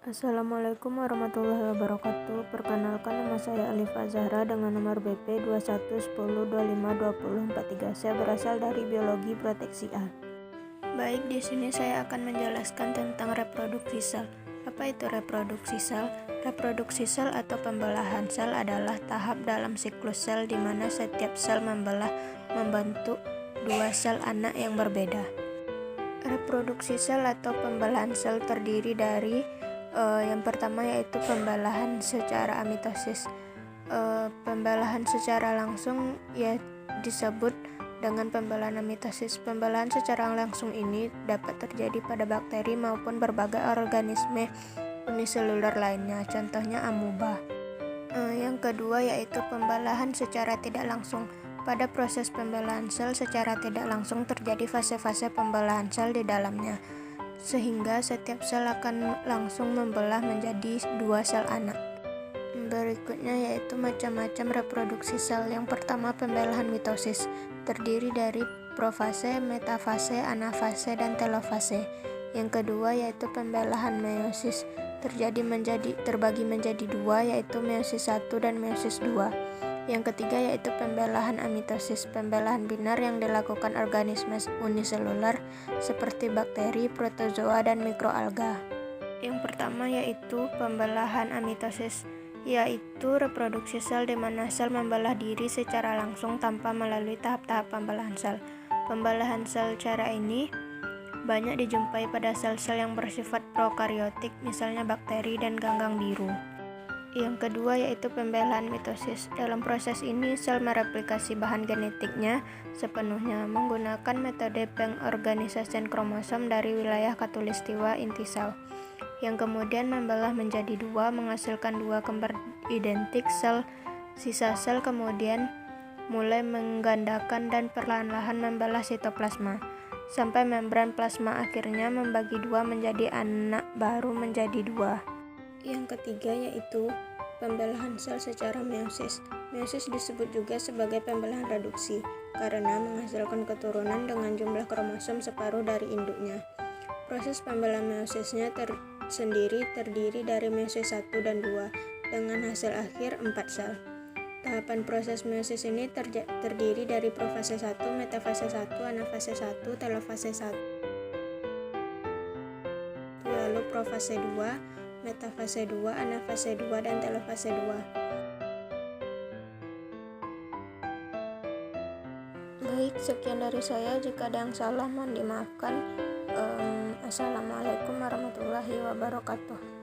Assalamualaikum warahmatullahi wabarakatuh. Perkenalkan, nama saya Alifa Zahra dengan nomor BP 2110252043. Saya berasal dari Biologi Proteksi A. Baik, di sini saya akan menjelaskan tentang reproduksi sel. Apa itu reproduksi sel? Reproduksi sel atau pembelahan sel adalah tahap dalam siklus sel di mana setiap sel membentuk dua sel anak yang berbeda. Reproduksi sel atau pembelahan sel terdiri dari yang pertama yaitu pembelahan secara mitosis. Pembelahan secara langsung ya disebut dengan pembelahan mitosis. Pembelahan secara langsung ini dapat terjadi pada bakteri maupun berbagai organisme uniseluler lainnya, contohnya amoeba. Yang kedua yaitu pembelahan secara tidak langsung. Pada proses pembelahan sel secara tidak langsung terjadi fase-fase pembelahan sel di dalamnya, sehingga setiap sel akan langsung membelah menjadi dua sel anak. Berikutnya yaitu macam-macam reproduksi sel. Yang pertama, pembelahan mitosis, terdiri dari profase, metafase, anafase, dan telofase. Yang kedua yaitu pembelahan meiosis, terbagi menjadi dua, yaitu meiosis 1 dan meiosis 2. Yang ketiga yaitu pembelahan amitosis, pembelahan binar yang dilakukan organisme uniseluler seperti bakteri, protozoa, dan mikroalga. Yang pertama yaitu pembelahan amitosis, yaitu reproduksi sel di mana sel membelah diri secara langsung tanpa melalui tahap-tahap pembelahan sel. Pembelahan sel cara ini banyak dijumpai pada sel-sel yang bersifat prokariotik, misalnya bakteri dan ganggang biru. Yang kedua yaitu pembelahan mitosis. Dalam proses ini sel mereplikasi bahan genetiknya sepenuhnya menggunakan metode pengorganisasian kromosom dari wilayah khatulistiwa inti sel, yang kemudian membelah menjadi dua menghasilkan dua kembar identik. Sisa sel kemudian mulai menggandakan dan perlahan-lahan membelah sitoplasma sampai membran plasma akhirnya membagi dua menjadi anak baru menjadi dua. Yang ketiga yaitu pembelahan sel secara meiosis. Meiosis disebut juga sebagai pembelahan reduksi karena menghasilkan keturunan dengan jumlah kromosom separuh dari induknya. Proses pembelahan meosisnya sendiri terdiri dari meiosis 1 dan 2 dengan hasil akhir 4 sel. Tahapan proses meiosis ini terdiri dari profase 1, metafase 1, anafase 1, telofase 1. Lalu profase 2, metafase 2, anafase 2, dan telofase 2. Baik, sekian dari saya. Jika ada yang salah mohon dimaafkan. Assalamualaikum warahmatullahi wabarakatuh.